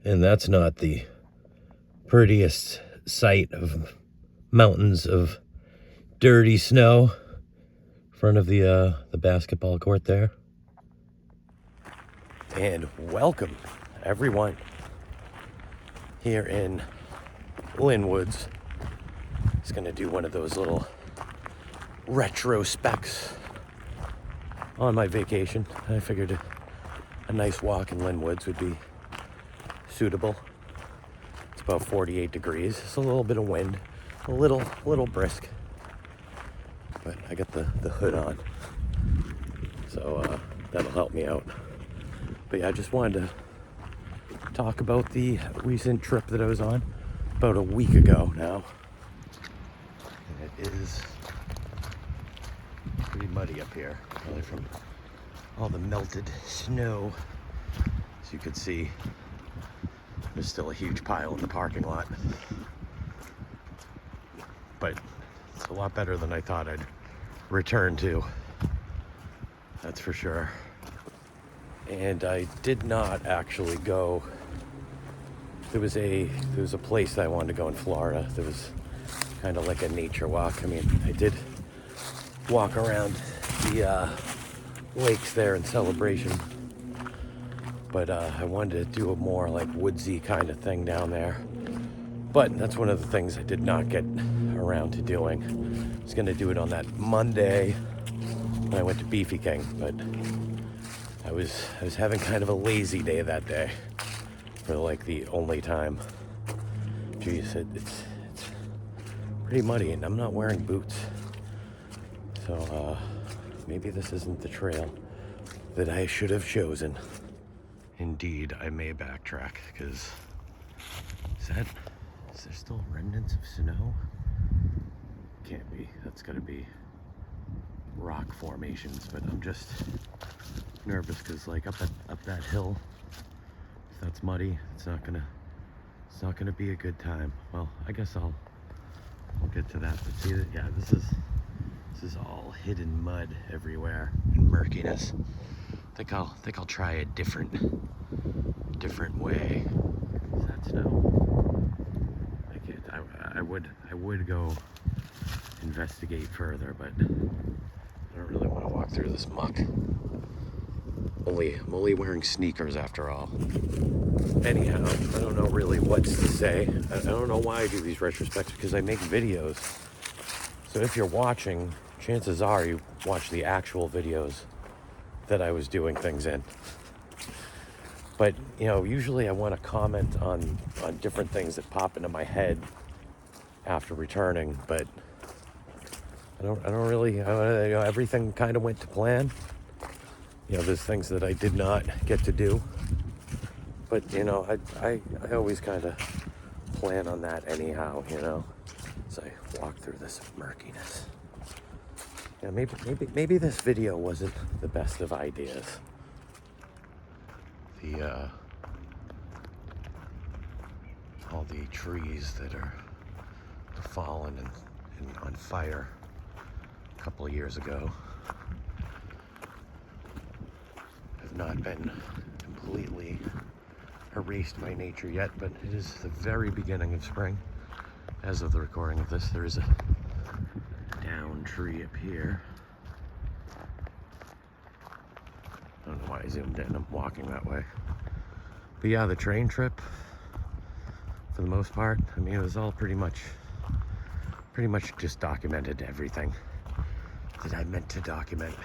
And that's not the prettiest sight of mountains of dirty snow in front of the basketball court there. And welcome, everyone, here in Lynn Woods. It's gonna do one of those little retrospects on my vacation. I figured a nice walk in Lynn Woods would be suitable. It's about 48 degrees. It's a little bit of wind, a little brisk, but I got the hood on, so that'll help me out. But yeah, I just wanted to talk about the recent trip that I was on about a week ago now. And it is pretty muddy up here, probably from all the melted snow. As you can see, there's still a huge pile in the parking lot. But it's a lot better than I thought I'd return to. That's for sure. And I did not actually go. There was a place that I wanted to go in Florida. There was kind of like a nature walk. I mean, I did walk around the lakes there in Celebration, but I wanted to do a more like woodsy kind of thing down there. But that's one of the things I did not get around to doing. I was going to do it on that Monday when I went to Beefy King, but I was having kind of a lazy day that day for like the only time. Geez, it's pretty muddy and I'm not wearing boots. So maybe this isn't the trail that I should have chosen. Indeed, I may backtrack, because is there still remnants of snow? Can't be. That's gotta be rock formations, but I'm just nervous because like up that hill, if that's muddy, it's not gonna be a good time. Well, I guess I'll get to that. But see that, yeah, this is all hidden mud everywhere and murkiness. I think I'll try a different way. Is that snow? I can't. I would go investigate further, but I don't really want to walk through this muck. I'm only wearing sneakers after all. Anyhow, I don't know really what to say. I don't know why I do these retrospects, because I make videos. So if you're watching, chances are you watch the actual videos that I was doing things in. But, you know, usually I want to comment on different things that pop into my head after returning, but I don't really, everything kind of went to plan. You know, there's things that I did not get to do, but, you know, I always kind of plan on that anyhow, you know, as I walk through this murkiness. Yeah, maybe this video wasn't the best of ideas. All the trees that are fallen and on fire a couple of years ago have not been completely erased by nature yet, but it is the very beginning of spring. As of the recording of this, there is a down tree up here. I don't know why I zoomed in, I'm walking that way. But yeah, the train trip, for the most part, I mean, it was all pretty much just documented everything that I meant to document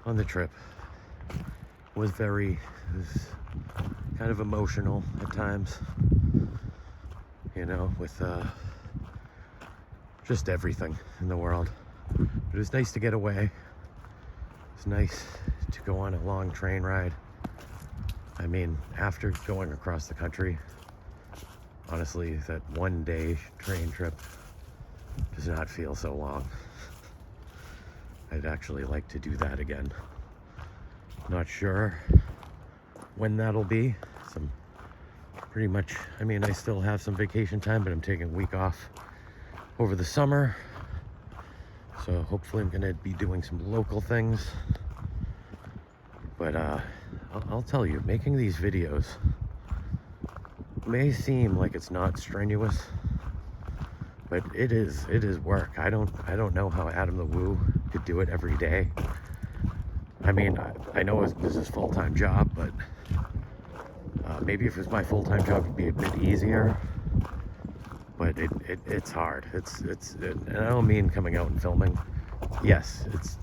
on the trip. It was kind of emotional at times, you know, with just everything in the world. But it was nice to get away. It's nice to go on a long train ride. I mean, after going across the country, honestly, that one day train trip does not feel so long. I'd actually like to do that again. Not sure when that'll be. Some pretty much, I mean, I still have some vacation time, but I'm taking a week off over the summer. So hopefully I'm gonna be doing some local things. But I'll tell you, making these videos may seem like it's not strenuous, but it is work. I don't know how Adam the Woo could do it every day. I mean, I know this is his full-time job, but maybe if it was my full-time job, it'd be a bit easier. But it's hard. And I don't mean coming out and filming. Yes, it's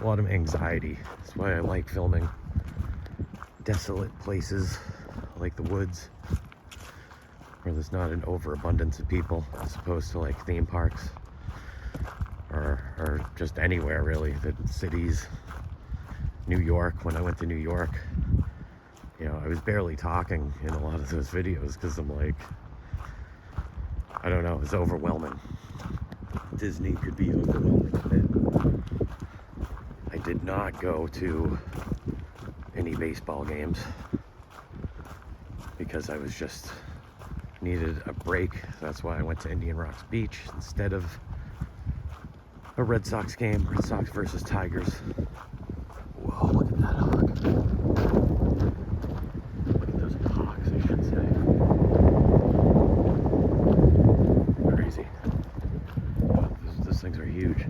a lot of anxiety. That's why I like filming desolate places like the woods, where there's not an overabundance of people, as opposed to like theme parks or just anywhere really. The cities, New York. When I went to New York, you know, I was barely talking in a lot of those videos because I'm like, I don't know, it's overwhelming. Disney could be overwhelming a bit. I did not go to any baseball games because I was just needed a break. That's why I went to Indian Rocks Beach instead of a Red Sox game, Red Sox versus Tigers. Whoa, look at that hawk. Look at those hawks, I should say. Crazy. Those things are huge.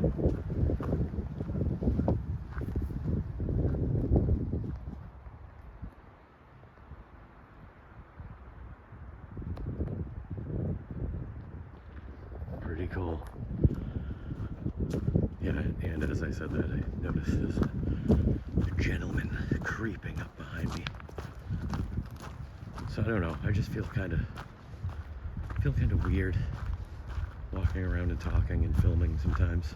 Pretty cool. Yeah, and as I said that, I noticed this gentleman creeping up behind me. So I don't know, I just feel kind of weird walking around and talking and filming sometimes.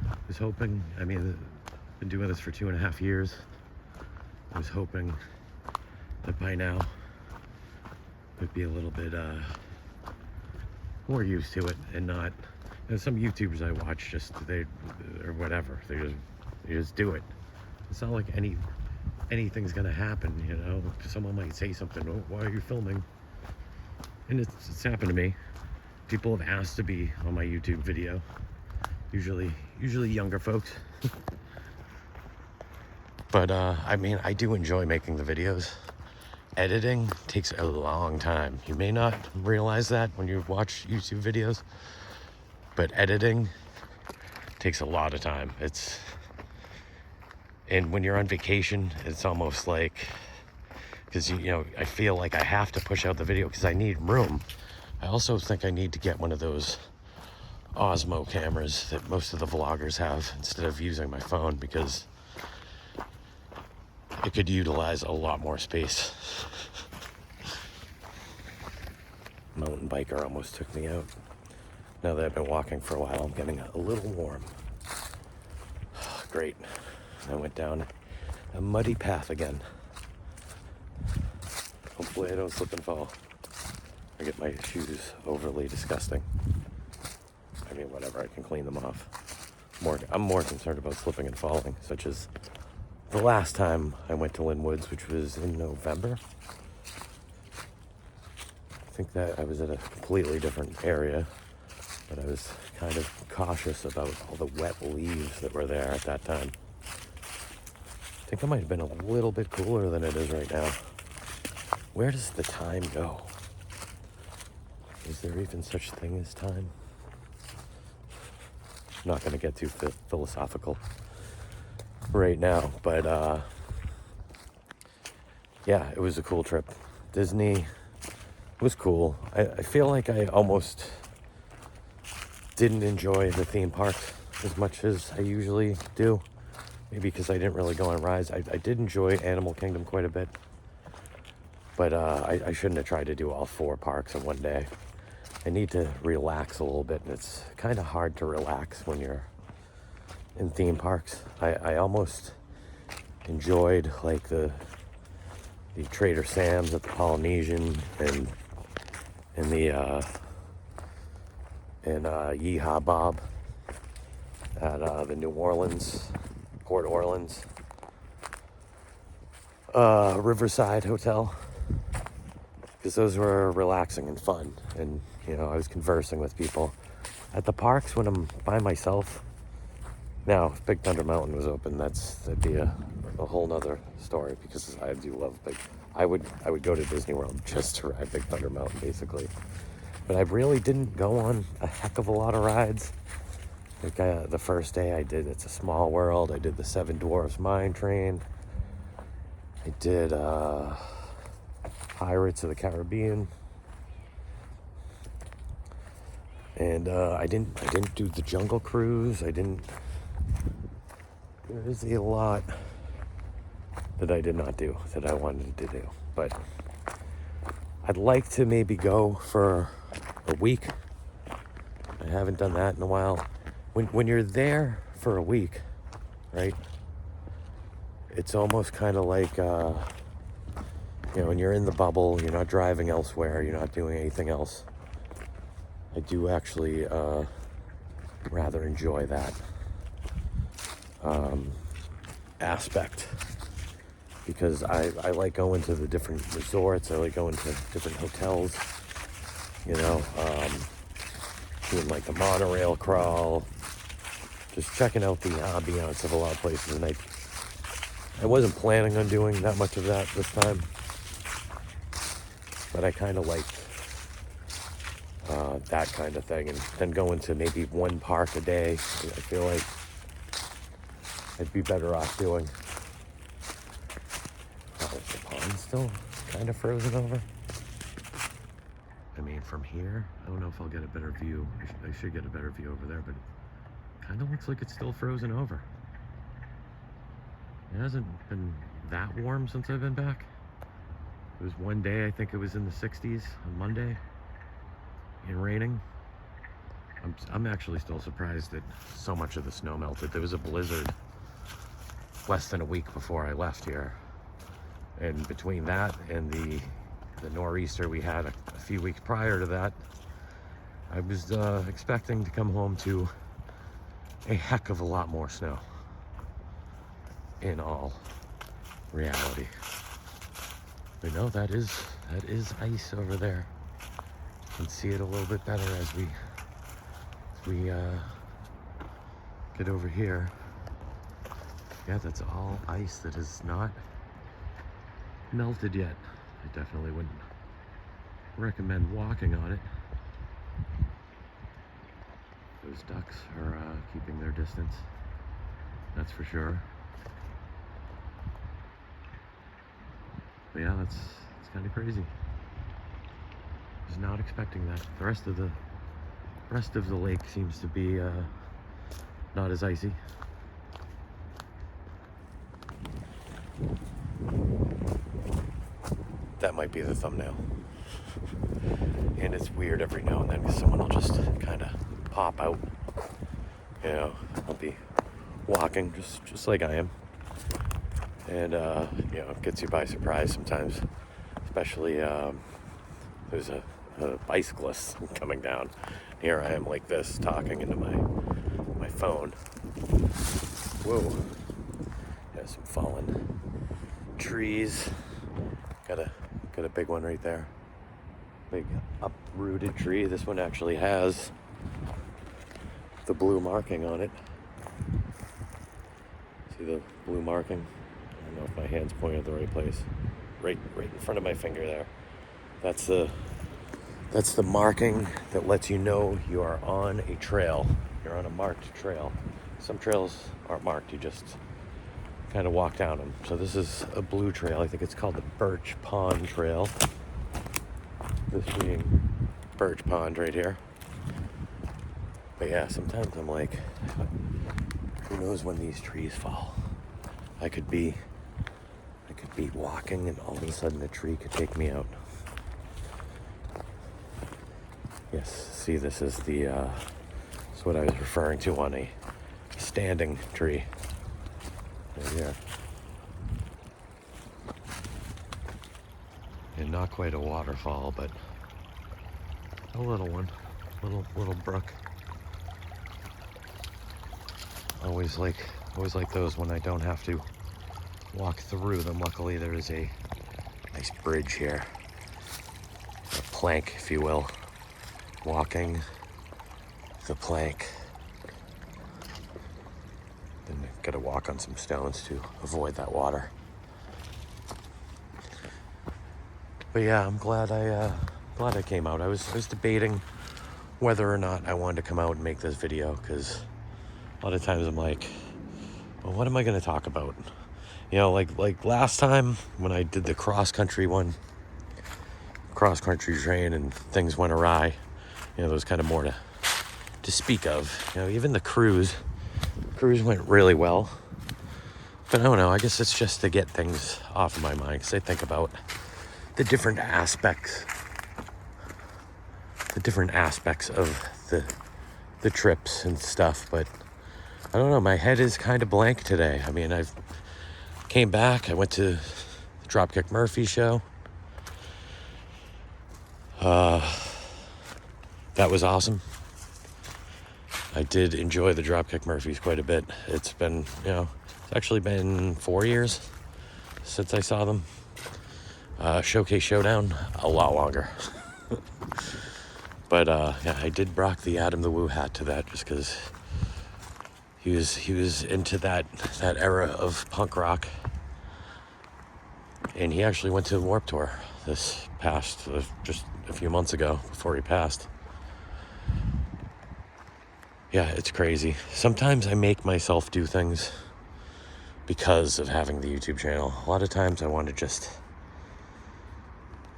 I was hoping, I mean, I've been doing this for 2.5 years. I was hoping that by now I'd be a little bit more used to it and not, you know, some YouTubers I watch just, or whatever, they just do it. It's not like anything's gonna happen, you know. Someone might say something, oh, why are you filming? And it's happened to me. People have asked to be on my YouTube video, usually younger folks. But I mean, I do enjoy making the videos. Editing takes a long time. You may not realize that when you watch YouTube videos, but editing takes a lot of time. And when you're on vacation, it's almost like, because you know, I feel like I have to push out the video because I need room. I also think I need to get one of those Osmo cameras that most of the vloggers have instead of using my phone, because it could utilize a lot more space. Mountain biker almost took me out. Now that I've been walking for a while, I'm getting a little warm. Great. I went down a muddy path again. Hopefully I don't slip and fall. I get my shoes overly disgusting. I mean, whatever, I can clean them off. I'm more concerned about slipping and falling, such as the last time I went to Lynn Woods, which was in November. I think that I was at a completely different area, but I was kind of cautious about all the wet leaves that were there at that time. I think it might have been a little bit cooler than it is right now. Where does the time go? Is there even such thing as time? I'm not going to get too philosophical right now, but yeah, it was a cool trip. Disney was cool. I feel like I almost didn't enjoy the theme parks as much as I usually do. Maybe because I didn't really go on rides. I did enjoy Animal Kingdom quite a bit, but I shouldn't have tried to do all 4 parks in one day. I need to relax a little bit, and it's kind of hard to relax when you're in theme parks. I almost enjoyed like the Trader Sam's at the Polynesian and the Yeehaw Bob at the New Orleans, Port Orleans, Riverside Hotel, because those were relaxing and fun. And you know, I was conversing with people. At the parks, when I'm by myself, now if Big Thunder Mountain was open, that'd be a a whole nother story, because I do love I would go to Disney World just to ride Big Thunder Mountain, basically. But I really didn't go on a heck of a lot of rides. Like the first day I did It's a Small World. I did the Seven Dwarfs Mine Train. I did Pirates of the Caribbean. And I didn't do the Jungle Cruise. There is a lot that I did not do that I wanted to do. But I'd like to maybe go for a week. I haven't done that in a while. When you're there for a week, right? It's almost kind of like, when you're in the bubble, you're not driving elsewhere, you're not doing anything else. I do actually rather enjoy that aspect, because I like going to the different resorts. I like going to different hotels, doing like the monorail crawl, just checking out the ambiance of a lot of places. And I wasn't planning on doing that much of that this time, but I kind of liked that kind of thing. And then going to maybe one park a day, I feel like I'd be better off doing. Oh, is the pond still kind of frozen over? I mean, from here, I don't know if I'll get a better view. I should get a better view over there, but it kind of looks like it's still frozen over. It hasn't been that warm since I've been back. It was one day, I think it was in the 60s on Monday, and raining. I'm actually still surprised that so much of the snow melted. There was a blizzard less than a week before I left here. And between that and the nor'easter we had a few weeks prior to that, I was expecting to come home to a heck of a lot more snow, in all reality. But no, that is ice over there. You can see it a little bit better as we get over here. Yeah, that's all ice that has not melted yet. I definitely wouldn't recommend walking on it. Those ducks are keeping their distance, that's for sure. But yeah, it's kind of crazy. Was not expecting that. The rest of the lake seems to be not as icy. That might be the thumbnail. And it's weird every now and then because someone will just kind of pop out. I'll be walking just like I am. And, it gets you by surprise sometimes. Especially, there's a bicyclist coming down. Here I am like this, talking into my phone. Whoa. Yeah, some fallen trees. Got a big one right there. Big uprooted tree. This one actually has the blue marking on it. See the blue marking? I don't know if my hand's pointing at the right place. Right in front of my finger there. That's the marking that lets you know you are on a trail. You're on a marked trail. Some trails aren't marked. You just kind of walk down them. So this is a blue trail. I think it's called the Birch Pond Trail. This being Birch Pond right here. But yeah, sometimes I'm like, who knows when these trees fall? I could be walking and all of a sudden a tree could take me out. Yes, see, this is what I was referring to on a standing tree. Right here. And not quite a waterfall, but a little one. Little brook. Always like those when I don't have to walk through them. Luckily there is a nice bridge here. A plank, if you will. Walking the plank. Then Gotta walk on some stones to avoid that water. But yeah, I'm glad I came out. I was debating whether or not I wanted to come out and make this video, because a lot of times I'm like, well, what am I going to talk about? You know, like last time when I did the cross-country train and things went awry, you know, there was kind of more to speak of. You know, even the cruise went really well. But I don't know, I guess it's just to get things off of my mind, because I think about the different aspects of the trips and stuff. But I don't know, my head is kind of blank today. I mean, I've came back, I went to the Dropkick Murphy show. That was awesome. I did enjoy the Dropkick Murphys quite a bit. It's been, you know, it's actually been 4 years since I saw them. Showcase Showdown, a lot longer. But yeah, I did rock the Adam the Woo hat to that, just because he was into that era of punk rock. And he actually went to Warped Tour this past, just a few months ago, before he passed. Yeah, it's crazy. Sometimes I make myself do things because of having the YouTube channel. A lot of times I want to just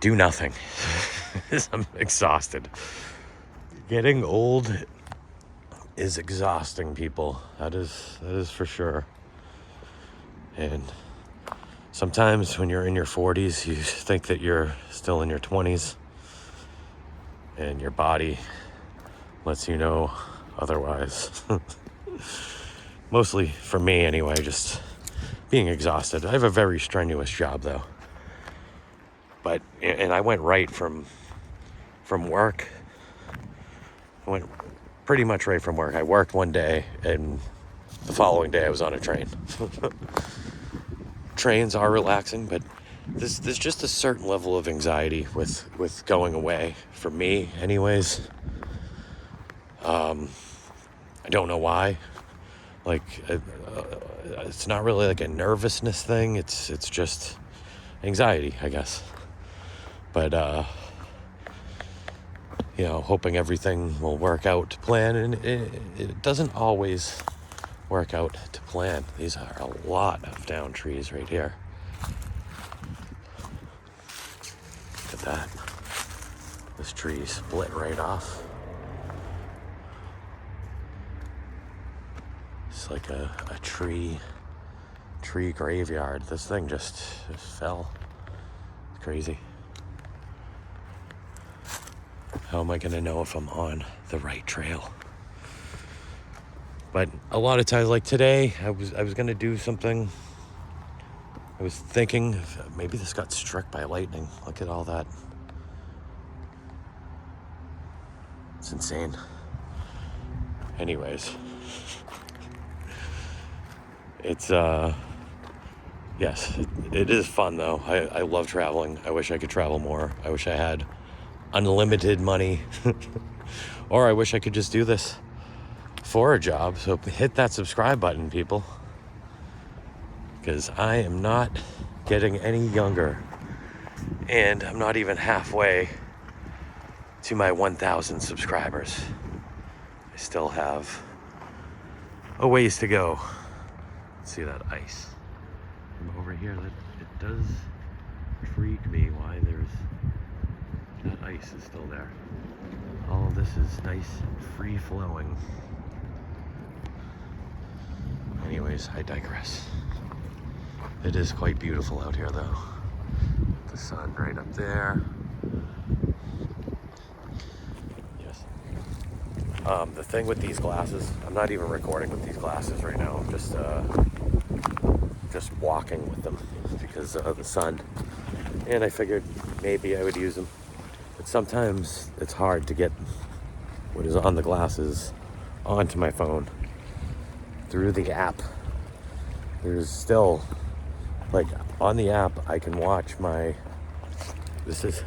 do nothing. I'm exhausted. Getting old is exhausting, people. That is for sure. And sometimes when you're in your 40s, you think that you're still in your 20s, and your body lets you know otherwise. Mostly for me anyway, just being exhausted. I have a very strenuous job though. But, and I went right from work. I went pretty much right from work. I worked one day, and the following day I was on a train. Trains are relaxing, but there's just a certain level of anxiety with going away, for me anyways. I don't know why. Like, it's not really like a nervousness thing. It's just anxiety, I guess. But you know, hoping everything will work out to plan, and it doesn't always work out to plan. These are a lot of down trees right here. Look at that. This tree split right off. It's like a tree graveyard. This thing just fell. It's crazy. How am I going to know if I'm on the right trail? But a lot of times, like today, I was going to do something. I was thinking maybe this got struck by lightning. Look at all that. It's insane. Anyways, it's yes, it is fun though. I love traveling. I wish I could travel more. I wish I had unlimited money. Or I wish I could just do this for a job. So hit that subscribe button, people, because I am not getting any younger, and I'm not even halfway to my 1,000 subscribers. I still have a ways to go. See that ice from over here? That it does intrigue me why that ice is still there. All this is nice, free flowing. Anyways, I digress. It is quite beautiful out here though. The sun right up there. Yes. The thing with these glasses, I'm not even recording with these glasses right now. I'm just walking with them because of the sun. And I figured maybe I would use them. But sometimes it's hard to get what is on the glasses onto my phone through the app. There's still, like, on the app I can watch my, this is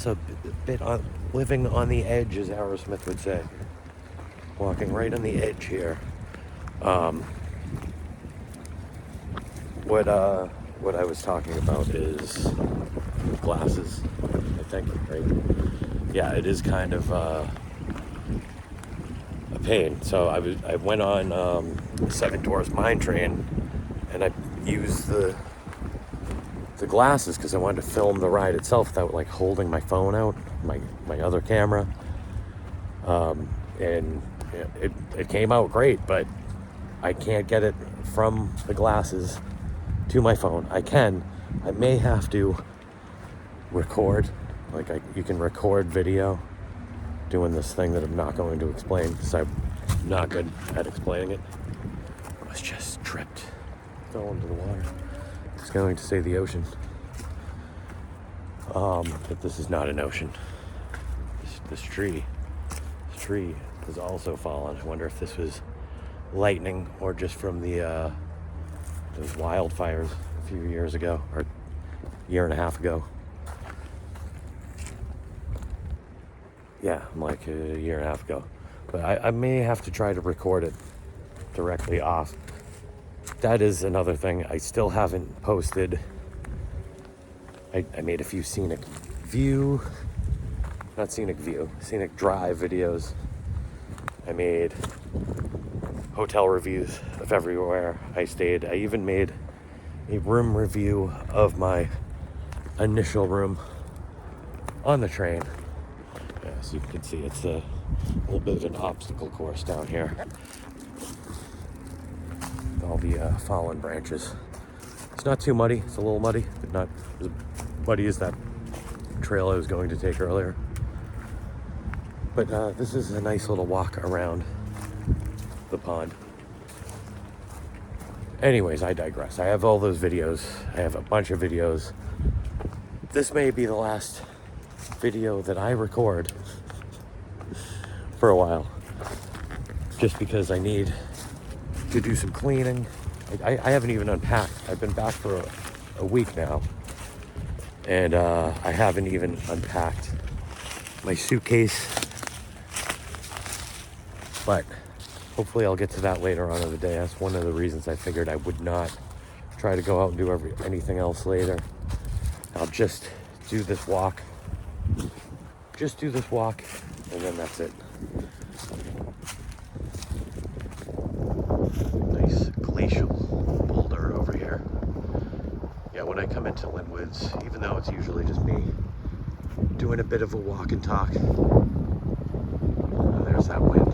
a bit on, living on the edge, as Aerosmith would say. Walking right on the edge here. What I was talking about is glasses, I think, right? Yeah, it is kind of a pain. So I went on Seven Dwarfs Mine Train, and I used the glasses because I wanted to film the ride itself without like holding my phone out, my other camera, and it came out great, but I can't get it from the glasses to my phone. I may have to record, like you can record video doing this thing that I'm not going to explain because I'm not good at explaining it. I was just tripped, fell into the water. I was going to say the ocean, but this is not an ocean. This tree has also fallen. I wonder if this was lightning or just from the those wildfires a few years ago, or a year and a half ago. Yeah, like a year and a half ago. But I may have to try to record it directly off. That is another thing. I still haven't posted. I made a few scenic drive videos. I made hotel reviews of everywhere I stayed. I even made a room review of my initial room on the train. As you can see, it's a little bit of an obstacle course down here. With all the fallen branches. It's not too muddy. It's a little muddy, but not as muddy as that trail I was going to take earlier. But this is a nice little walk around the pond. Anyways, I digress. I have all those videos. I have a bunch of videos. This may be the last video that I record for a while, just because I need to do some cleaning. I haven't even unpacked. I've been back for a week now, and I haven't even unpacked my suitcase, but hopefully I'll get to that later on in the day. That's one of the reasons I figured I would not try to go out and do anything else later. I'll just do this walk. And then that's it. Nice glacial boulder over here. Yeah, when I come into Lynn Woods, even though it's usually just me doing a bit of a walk and talk, there's that wind.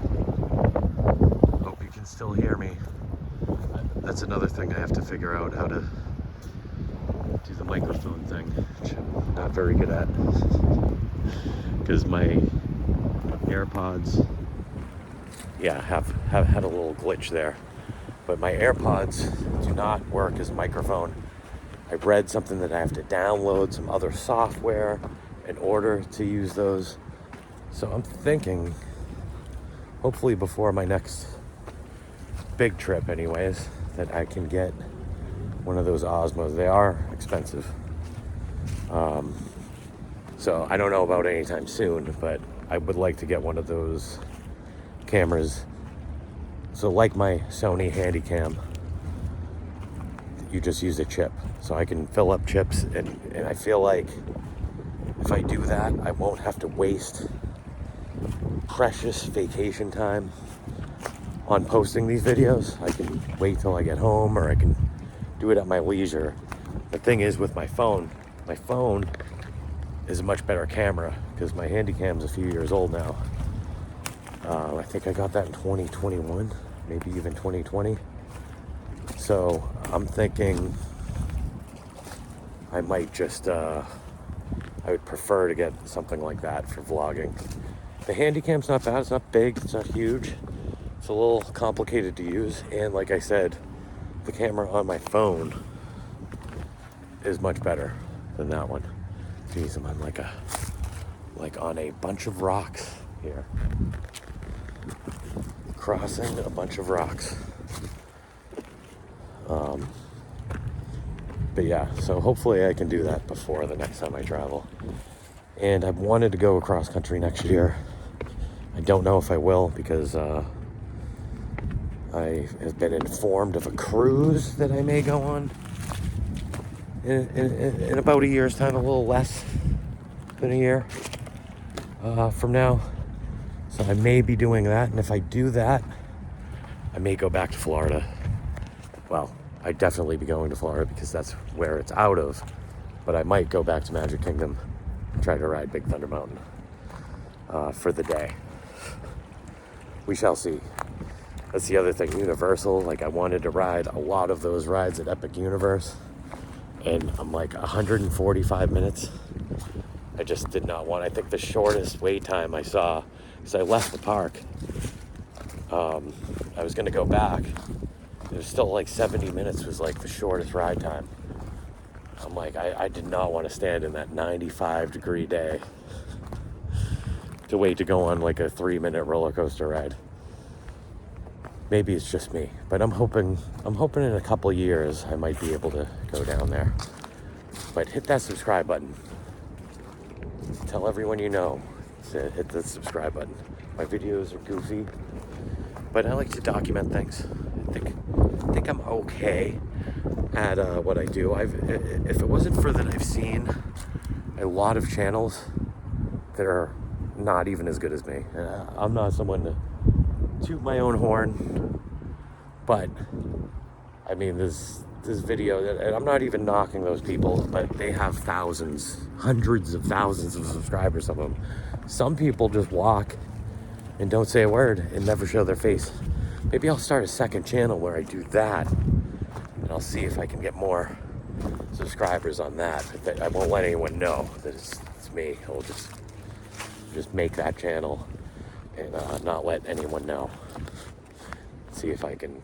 Hope you can still hear me. That's another thing I have to figure out, how to do the microphone thing, which I'm not very good at, because my AirPods, have had a little glitch there. But my AirPods do not work as a microphone. I read something that I have to download some other software in order to use those. So I'm thinking, hopefully before my next big trip anyways, that I can get one of those Osmos. They are expensive. So I don't know about anytime soon, but I would like to get one of those cameras. So like my Sony Handycam, you just use a chip. So I can fill up chips, and I feel like if I do that, I won't have to waste precious vacation time on posting these videos. I can wait till I get home, or I can do it at my leisure. The thing is with my phone is a much better camera, because my Handycam's a few years old now. I think I got that in 2021, maybe even 2020. So I'm thinking I might just, I would prefer to get something like that for vlogging. The Handycam's not bad, it's not big, it's not huge. It's a little complicated to use, and like I said, the camera on my phone is much better than that one. Jeez, I'm on on a bunch of rocks here. Crossing a bunch of rocks. But yeah, so hopefully I can do that before the next time I travel. And I've wanted to go across country next year. I don't know if I will, because I have been informed of a cruise that I may go on in about a year's time, a little less than a year from now. So I may be doing that, and if I do that, I may go back to Florida. Well, I'd definitely be going to Florida because that's where it's out of, but I might go back to Magic Kingdom and try to ride Big Thunder Mountain for the day. We shall see. That's the other thing, Universal, like I wanted to ride a lot of those rides at Epic Universe, and I'm like 145 minutes. I just did not want, I think the shortest wait time I saw, because I left the park, I was gonna go back, it was still like 70 minutes was like the shortest ride time. I'm like, I did not want to stand in that 95-degree day to wait to go on like a 3-minute roller coaster ride. Maybe it's just me, but I'm hoping in a couple years I might be able to go down there. But hit that subscribe button. Tell everyone you know to hit the subscribe button. My videos are goofy, but I like to document things. I think I'm okay at what I do. If it wasn't for that, I've seen a lot of channels that are not even as good as me. I'm not someone to toot my own horn, but I mean, this video, and I'm not even knocking those people, but they have thousands, hundreds of thousands of subscribers, some of them. Some people just walk and don't say a word and never show their face. Maybe I'll start a second channel where I do that, and I'll see if I can get more subscribers on that. I won't let anyone know that it's me. I'll just make that channel and not let anyone know. See if I can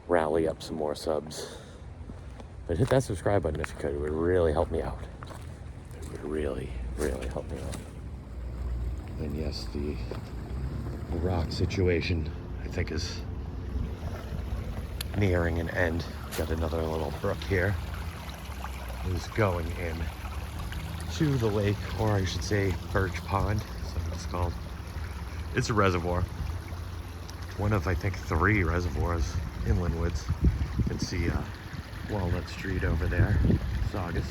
rally up some more subs. But hit that subscribe button if you could. It would really help me out. It would really, really help me out. And yes, the rock situation, I think, is nearing an end. Got another little brook here. Who's going in to the lake, or I should say Birch Pond, that's what it's called. It's a reservoir. One of, I think, 3 reservoirs in Linwoods. You can see Walnut Street over there, Saugus.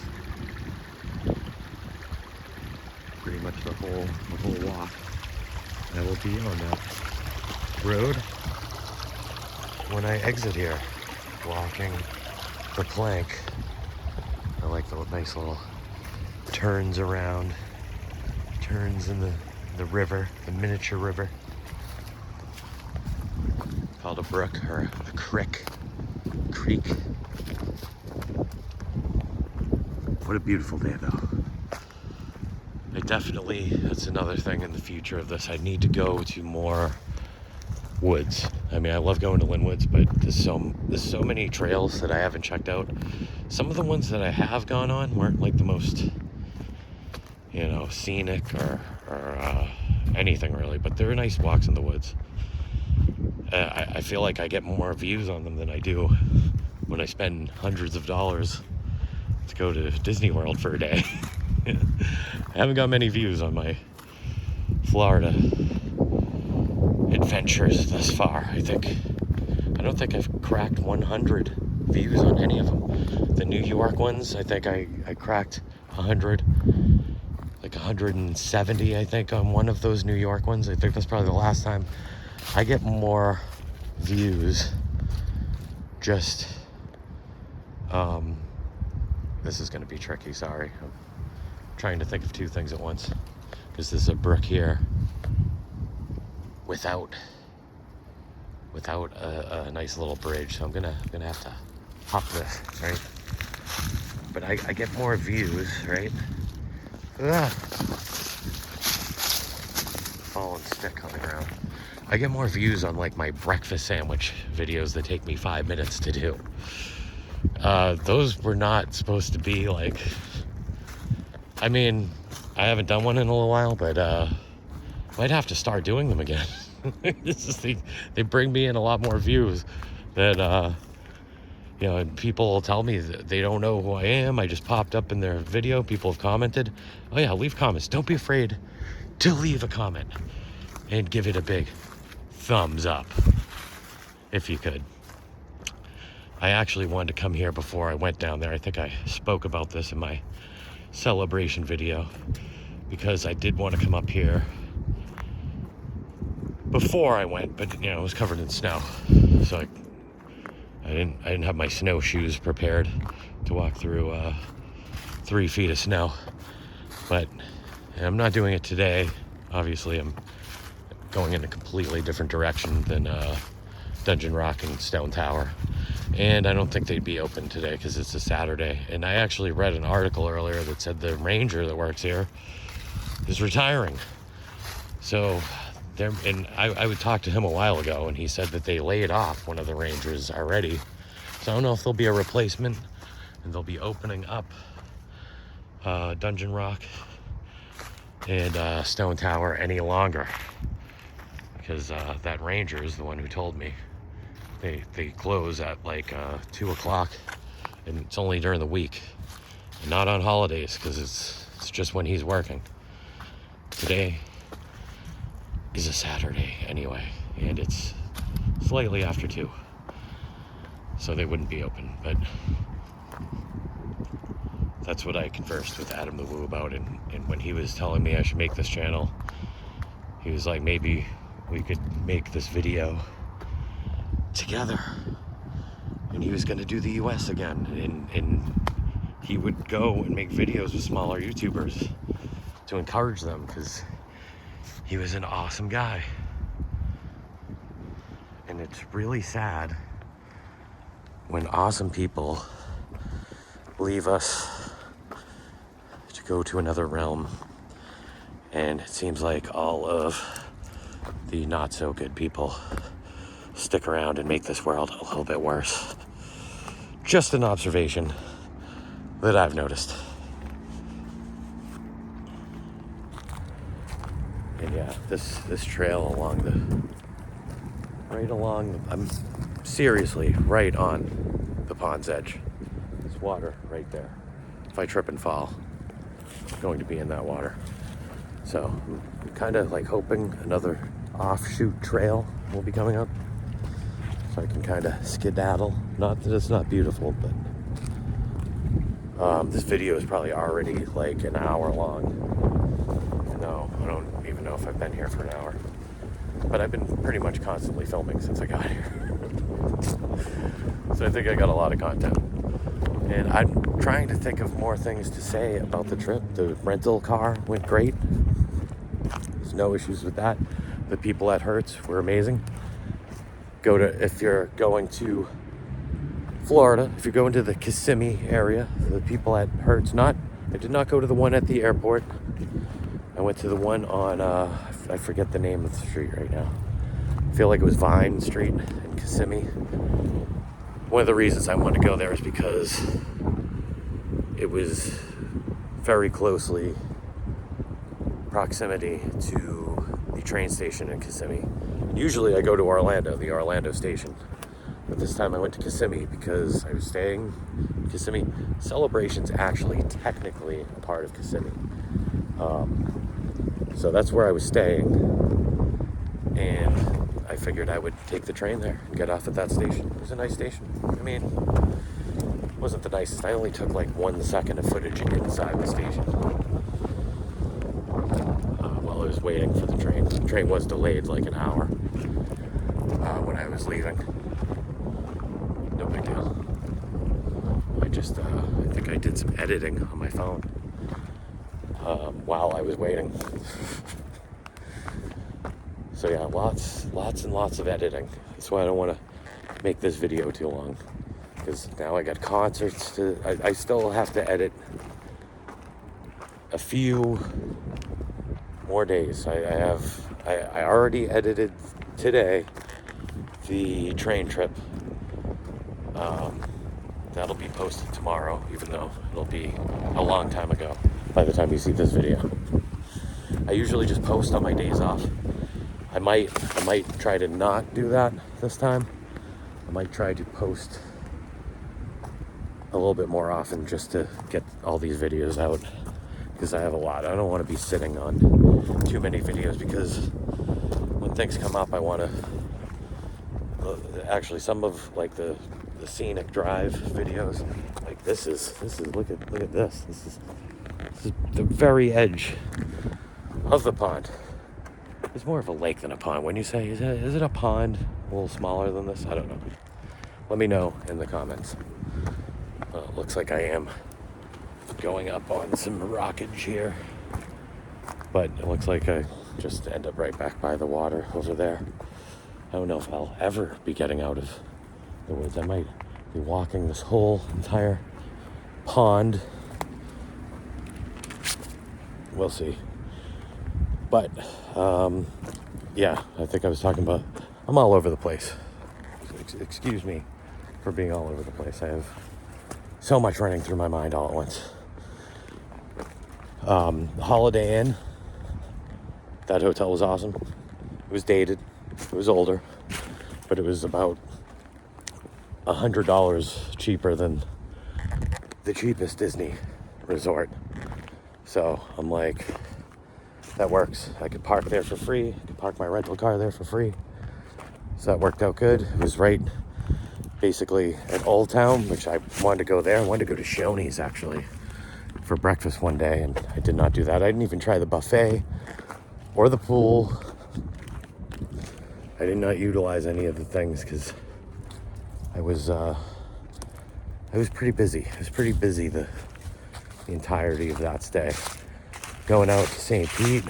Pretty much the whole walk. I will be on that road when I exit here, walking the plank. I like the nice little turns around, turns in the river, the miniature river. Called a brook or a creek. What a beautiful day though. That's another thing in the future of this. I need to go to more woods. I mean, I love going to Linwoods, but there's so many trails that I haven't checked out. Some of the ones that I have gone on weren't like the most, scenic or anything really, but they're nice walks in the woods. I feel like I get more views on them than I do when I spend hundreds of dollars to go to Disney World for a day. I haven't got many views on my Florida adventures thus far. I don't think I've cracked 100 views on any of them. The New York ones, I think I cracked 100, like 170, I think, on one of those New York ones. I think that's probably the last time. I get more views just, this is going to be tricky, sorry. I'm trying to think of 2 things at once, because there's a brook here without a nice little bridge, so I'm gonna have to hop this, right? But I get more views, right? Fallen stick on the ground. I get more views on like my breakfast sandwich videos that take me 5 minutes to do. Those were not supposed to be like, I mean, I haven't done one in a little while, but might have to start doing them again. They bring me in a lot more views than, and people will tell me that they don't know who I am. I just popped up in their video. People have commented. Oh yeah, leave comments. Don't be afraid to leave a comment and give it a big thumbs up if you could. I actually wanted to come here before I went down there. I think I spoke about this in my celebration video, because I did want to come up here before I went, but it was covered in snow, so I didn't have my snowshoes prepared to walk through 3 feet of snow. But I'm not doing it today. Obviously, I'm going in a completely different direction than Dungeon Rock and Stone Tower, and I don't think they'd be open today because it's a Saturday. And I actually read an article earlier that said the ranger that works here is retiring. So I would talk to him a while ago, and he said that they laid off one of the rangers already. So I don't know if there'll be a replacement and they'll be opening up Dungeon Rock and Stone Tower any longer, because that ranger is the one who told me they close at like 2 o'clock, and it's only during the week and not on holidays, because it's just when he's working. Today is a Saturday anyway, and it's slightly after 2, so they wouldn't be open. But that's what I conversed with Adam the Woo about, and when he was telling me I should make this channel, he was like, maybe we could make this video together. And he was going to do the US again, and he would go and make videos with smaller YouTubers to encourage them, because he was an awesome guy. And it's really sad when awesome people leave us to go to another realm, and it seems like all of the not so good people stick around and make this world a little bit worse. Just an observation that I've noticed. And yeah, this trail I'm seriously right on the pond's edge. There's water right there. If I trip and fall, I'm going to be in that water. So I'm kind of like hoping another offshoot trail will be coming up, so I can kind of skedaddle. Not that it's not beautiful, but this video is probably already like an hour long. No, I don't even know if I've been here for an hour. But I've been pretty much constantly filming since I got here. So I think I got a lot of content. And I'm trying to think of more things to say about the trip. The rental car went great. There's no issues with that. The people at Hertz were amazing. If you're going to Florida, if you're going to the Kissimmee area, the people at Hertz, I did not go to the one at the airport. I went to the one on, I forget the name of the street right now. I feel like it was Vine Street in Kissimmee. One of the reasons I wanted to go there is because it was very closely proximity to the train station in Kissimmee. Usually I go to Orlando, the Orlando station. But this time I went to Kissimmee because I was staying in Kissimmee. Celebration's actually technically a part of Kissimmee. So that's where I was staying, and I figured I would take the train there and get off at that station. It was a nice station. I mean, it wasn't the nicest. I only took like 1 second of footage inside the station while I was waiting for the train. The train was delayed like an hour when I was leaving. No big deal. I think I did some editing on my phone while I was waiting. So yeah, lots and lots of editing. That's why I don't want to make this video too long, because now I got concerts I still have to edit a few more days. I already edited today the train trip. That'll be posted tomorrow, even though it'll be a long time ago by the time you see this video. I usually just post on my days off. I might try to not do that this time. I might try to post a little bit more often just to get all these videos out, because I have a lot. I don't want to be sitting on too many videos, because when things come up, I want to actually, some of like the the scenic drive videos. Like this is look at this. This is the very edge of the pond. It's more of a lake than a pond. When you say, is it a pond a little smaller than this? I don't know. Let me know in the comments. It looks like I am going up on some rockage here, but it looks like I just end up right back by the water over there. I don't know if I'll ever be getting out of the woods. I might be walking this whole entire pond. We'll see. But yeah, I think I was talking about, I'm all over the place. Excuse me for being all over the place. I have so much running through my mind all at once. Holiday Inn, that hotel was awesome. It was dated, it was older, but it was about $100 cheaper than the cheapest Disney resort. So I'm like, that works. I could park there for free. I could park my rental car there for free. So that worked out good. It was right basically at Old Town, which I wanted to go there. I wanted to go to Shoney's actually for breakfast one day, and I did not do that. I didn't even try the buffet or the pool. I did not utilize any of the things because I was pretty busy. I was pretty busy the entirety of that stay. Going out to St. Pete.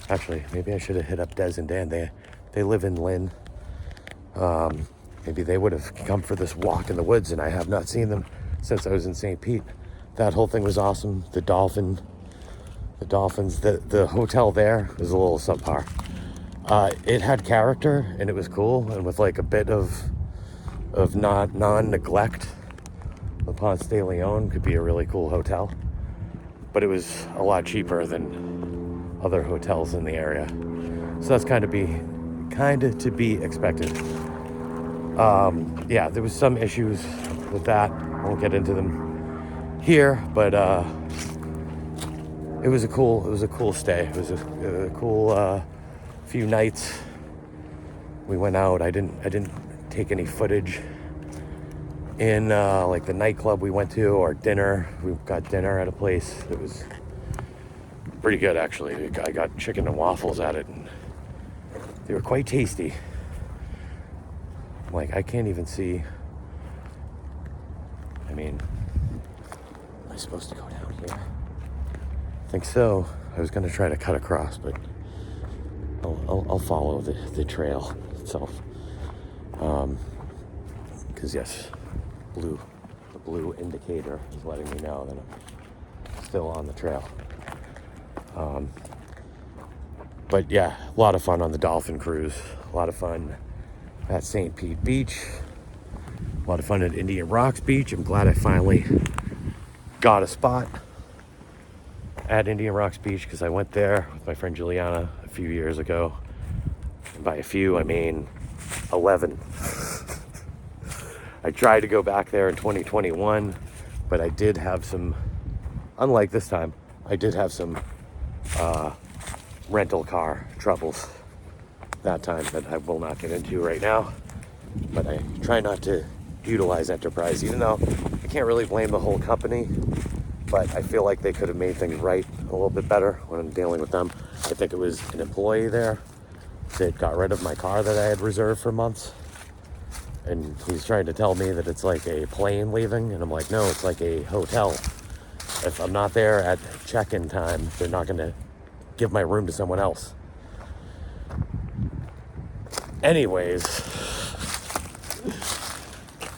Actually, maybe I should have hit up Des and Dan. They live in Lynn. Maybe they would have come for this walk in the woods, and I have not seen them since I was in St. Pete. That whole thing was awesome. The dolphins, the hotel there was a little subpar. It had character, and it was cool, and with like a bit of non-neglect. The Ponce de Leon could be a really cool hotel, but it was a lot cheaper than other hotels in the area. So that's kind of to be expected. Yeah, there was some issues with that. I won't get into them here, but it was a cool stay. It was a cool few nights. We went out. I didn't take any footage in like the nightclub we went to or dinner. We got dinner at a place that was pretty good actually. I got chicken and waffles at it, and they were quite tasty. Like, I can't even see. I mean, am I supposed to go down here? I think so. I was going to try to cut across, but I'll follow the trail itself. Because yes, the blue indicator is letting me know that I'm still on the trail. But yeah, a lot of fun on the dolphin cruise. A lot of fun at St. Pete Beach. A lot of fun at Indian Rocks Beach. I'm glad I finally got a spot at Indian Rocks Beach because I went there with my friend Juliana a few years ago. And by a few, I mean 11. I tried to go back there in 2021, but I did have some, unlike this time, I did have some rental car troubles that time that I will not get into right now. But I try not to utilize Enterprise, even though I can't really blame the whole company, but I feel like they could have made things right a little bit better when I'm dealing with them. I think it was an employee there that got rid of my car that I had reserved for months, and he's trying to tell me that it's like a plane leaving, and I'm like, no, it's like a hotel. If I'm not there at check-in time, they're not going to give my room to someone else. Anyways,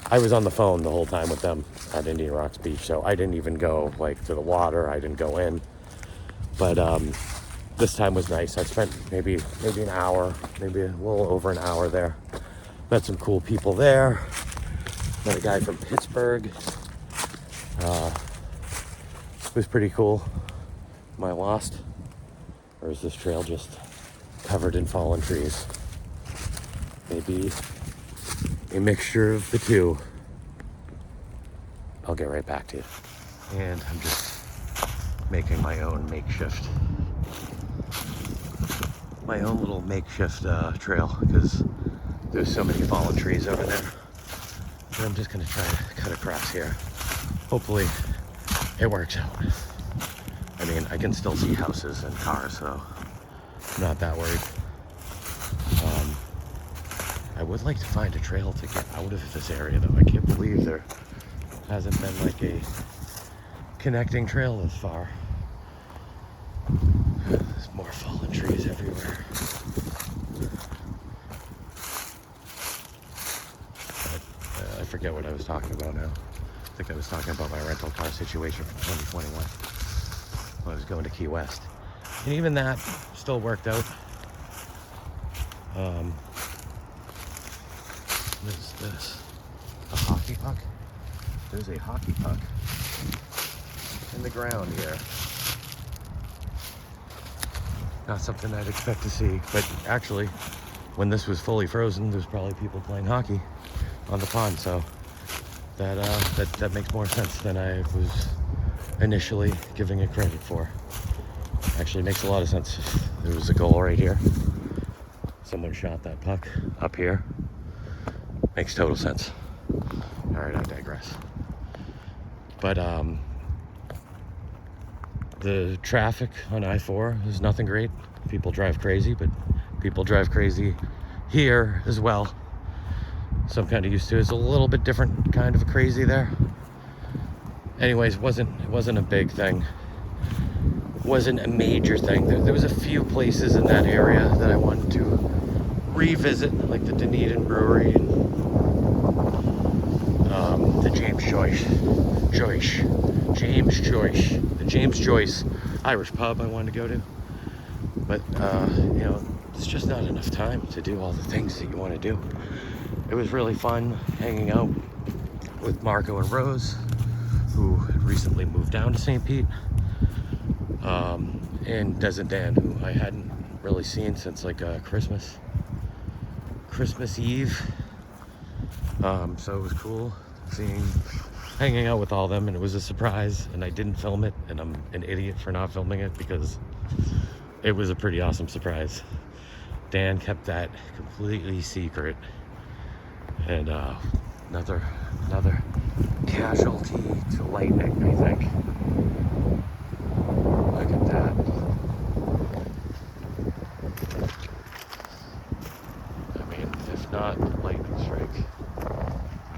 I was on the phone the whole time with them at Indian Rocks Beach, so I didn't even go like to the water. I didn't go in, but this time was nice. I spent maybe an hour, maybe a little over an hour there. Met some cool people there. Met a guy from Pittsburgh. It was pretty cool. Am I lost? Or is this trail just covered in fallen trees? Maybe a mixture of the two. I'll get right back to you. And I'm just making my own makeshift trail because there's so many fallen trees over there. But I'm just gonna try to cut across here. Hopefully it works out. I mean, I can still see houses and cars, so I'm not that worried. I would like to find a trail to get out of this area, though. I can't believe there hasn't been like a connecting trail this far. There's more fallen trees everywhere. But, I forget what I was talking about now. I think I was talking about my rental car situation from 2021 when I was going to Key West. And even that still worked out. What is this? A hockey puck? There's a hockey puck in the ground here. Not something I'd expect to see, but actually, when this was fully frozen, there's probably people playing hockey on the pond, so that makes more sense than I was initially giving it credit for. Actually makes a lot of sense. There was a goal right here. Someone shot that puck up here. Makes total sense. All right, I digress. But the traffic on I-4 is nothing great. People drive crazy, but people drive crazy here as well. So I'm kind of used to it. It's a little bit different kind of crazy there. Anyways, it wasn't a big thing. Wasn't a major thing. There was a few places in that area that I wanted to revisit, like the Dunedin Brewery and the James Joyce Irish pub I wanted to go to. But there's just not enough time to do all the things that you want to do. It was really fun hanging out with Marco and Rose, who had recently moved down to St. Pete, and Des and Dan, who I hadn't really seen since like Christmas Eve. So it was cool hanging out with all of them, and it was a surprise, and I didn't film it, and I'm an idiot for not filming it because it was a pretty awesome surprise. Dan kept that completely secret, and another casualty to lightning, I think. Look at that. I mean, if not lightning strike, I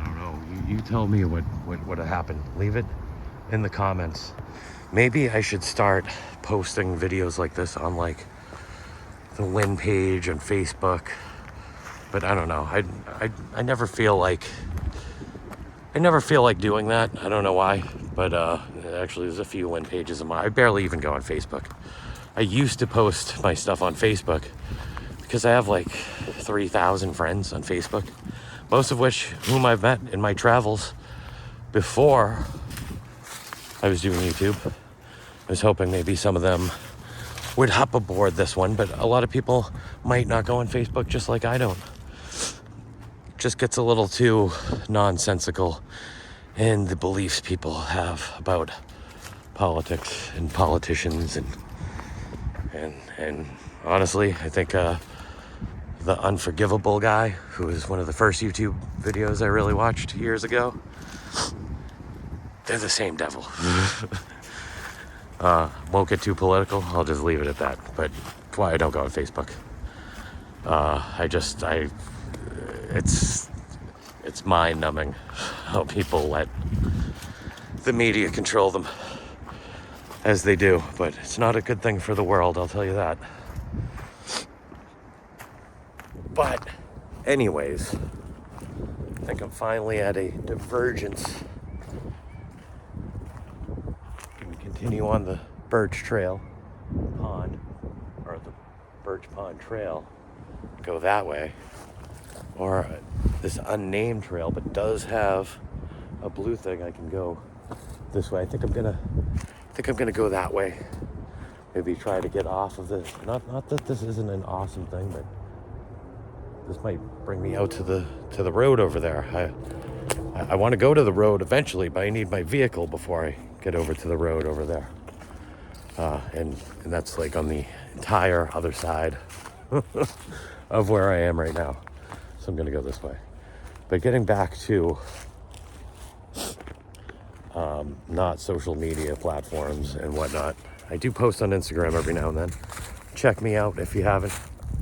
don't know. You tell me what happened. Leave it in the comments. Maybe I should start posting videos like this on like the Lynn page on Facebook, but I don't know. I never feel like doing that. I don't know why, but actually there's a few Lynn pages of mine. I barely even go on Facebook. I used to post my stuff on Facebook because I have like 3,000 friends on Facebook, most of whom I've met in my travels before I was doing YouTube. I was hoping maybe some of them would hop aboard this one, but a lot of people might not go on Facebook just like I don't. Just gets a little too nonsensical in the beliefs people have about politics and politicians, and honestly, I think the Unforgivable guy, who was one of the first YouTube videos I really watched years ago, they're the same devil. Won't get too political. I'll just leave it at that. But that's why I don't go on Facebook. It's mind-numbing how people let the media control them as they do. But it's not a good thing for the world, I'll tell you that. But anyways, I think I'm finally at a divergence. Continue on the Birch Trail Pond, or the Birch Pond Trail, go that way, or this unnamed trail, but does have a blue thing. I can go this way. I think I'm gonna go that way. Maybe try to get off of this. Not that this isn't an awesome thing, but this might bring me out to the road over there. I want to go to the road eventually, but I need my vehicle before I get over to the road over there. And that's like on the entire other side of where I am right now. So I'm going to go this way. But getting back to not social media platforms and whatnot, I do post on Instagram every now and then. Check me out if you haven't.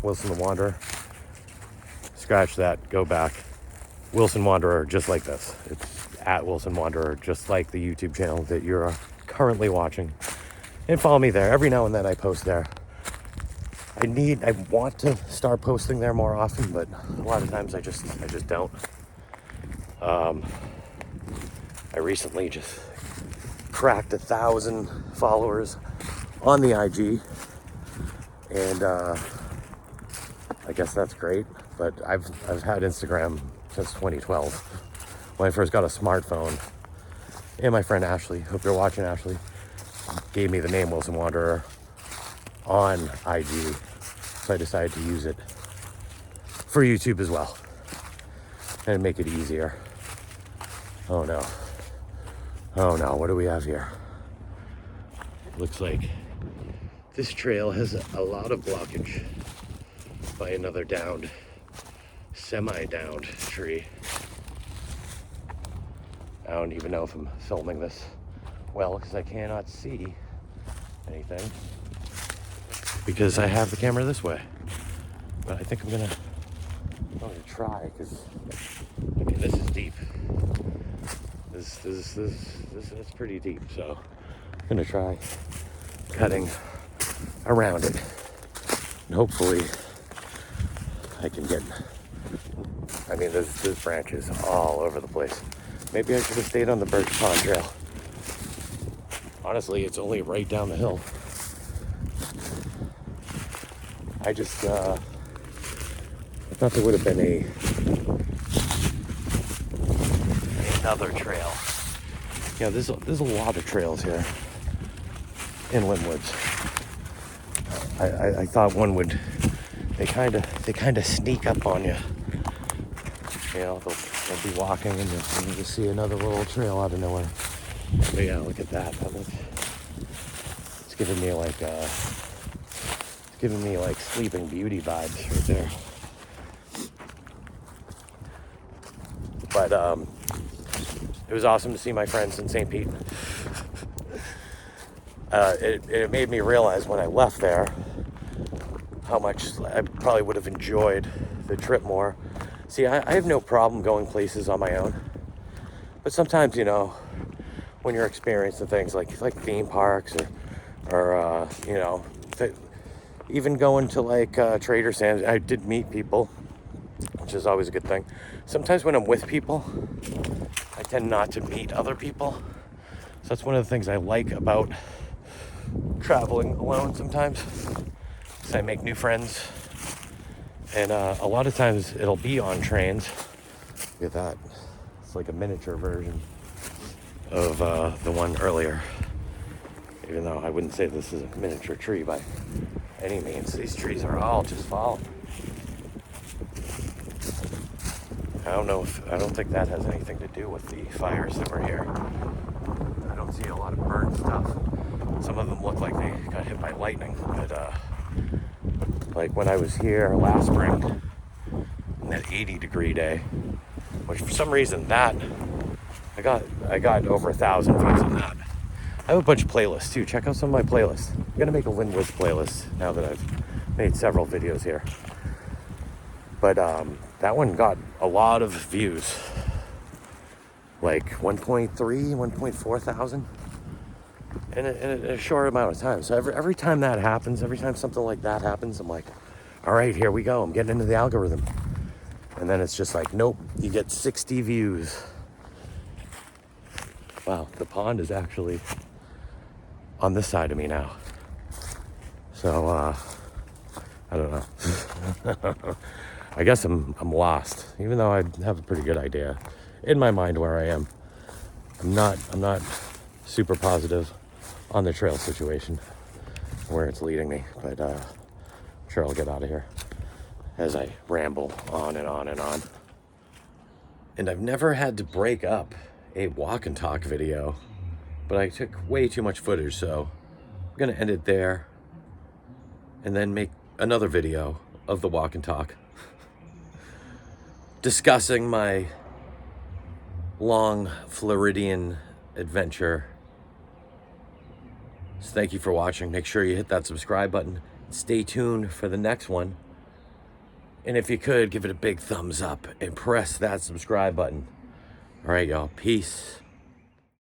Wilson the Wanderer. Scratch that, go back. Wilson Wanderer, just like this. It's at Wilson Wanderer, just like the YouTube channel that you're currently watching. And follow me there. Every now and then I post there. I want to start posting there more often, but a lot of times I just don't. I recently just cracked 1,000 followers on the IG, and I guess that's great. But I've had Instagram since 2012 when I first got a smartphone. And my friend Ashley, hope you're watching, Ashley, gave me the name Wilson Wanderer on IG, so I decided to use it for YouTube as well and make it easier. Oh no, what do we have here? Looks like this trail has a lot of blockage by another downed, semi-downed tree. I don't even know if I'm filming this well because I cannot see anything because I have the camera this way. But I think I'm gonna try, because I mean, this is deep. This is pretty deep, so I'm gonna try cutting around it, and hopefully I can get. I mean, there's branches all over the place. Maybe I should have stayed on the Birch Pond Trail. Honestly, it's only right down the hill. I just I thought there would have been another trail. Yeah, there's a lot of trails here in Lynn Woods. I thought one would. They kind of sneak up on you. You know, they'll be walking and you'll just see another little trail out of nowhere. But yeah, look at that. It's giving me like Sleeping Beauty vibes right there. But it was awesome to see my friends in St. Pete. It made me realize when I left there how much I probably would have enjoyed the trip more. See, I have no problem going places on my own, but sometimes, you know, when you're experiencing things like theme parks or you know, even going to like Trader Sam's, I did meet people, which is always a good thing. Sometimes when I'm with people, I tend not to meet other people. So that's one of the things I like about traveling alone sometimes, is I make new friends. And a lot of times it'll be on trains. Look at that. It's like a miniature version of the one earlier. Even though I wouldn't say this is a miniature tree by any means. These trees are all just falling. I don't think that has anything to do with the fires that were here. I don't see a lot of burnt stuff. Some of them look like they got hit by lightning, but like when I was here last spring, on that 80-degree day, which for some reason I got over 1,000 views on that. I have a bunch of playlists too. Check out some of my playlists. I'm gonna make a Lynn Woods playlist now that I've made several videos here. But that one got a lot of views, like 1.3, 1.4 thousand. In a short amount of time. So every time that happens, every time something like that happens, I'm like, all right, here we go. I'm getting into the algorithm. And then it's just like, nope, you get 60 views. Wow, the pond is actually on this side of me now. So, I don't know. I guess I'm lost, even though I have a pretty good idea in my mind where I am. I'm not super positive on the trail situation, where it's leading me, but I'm sure I'll get out of here as I ramble on and on and on. And I've never had to break up a walk and talk video, but I took way too much footage, so I'm gonna end it there and then make another video of the walk and talk. discussing my long Floridian adventure. So thank you for watching. Make sure you hit that subscribe button. Stay tuned for the next one. And if you could, give it a big thumbs up and press that subscribe button. All right, y'all. Peace.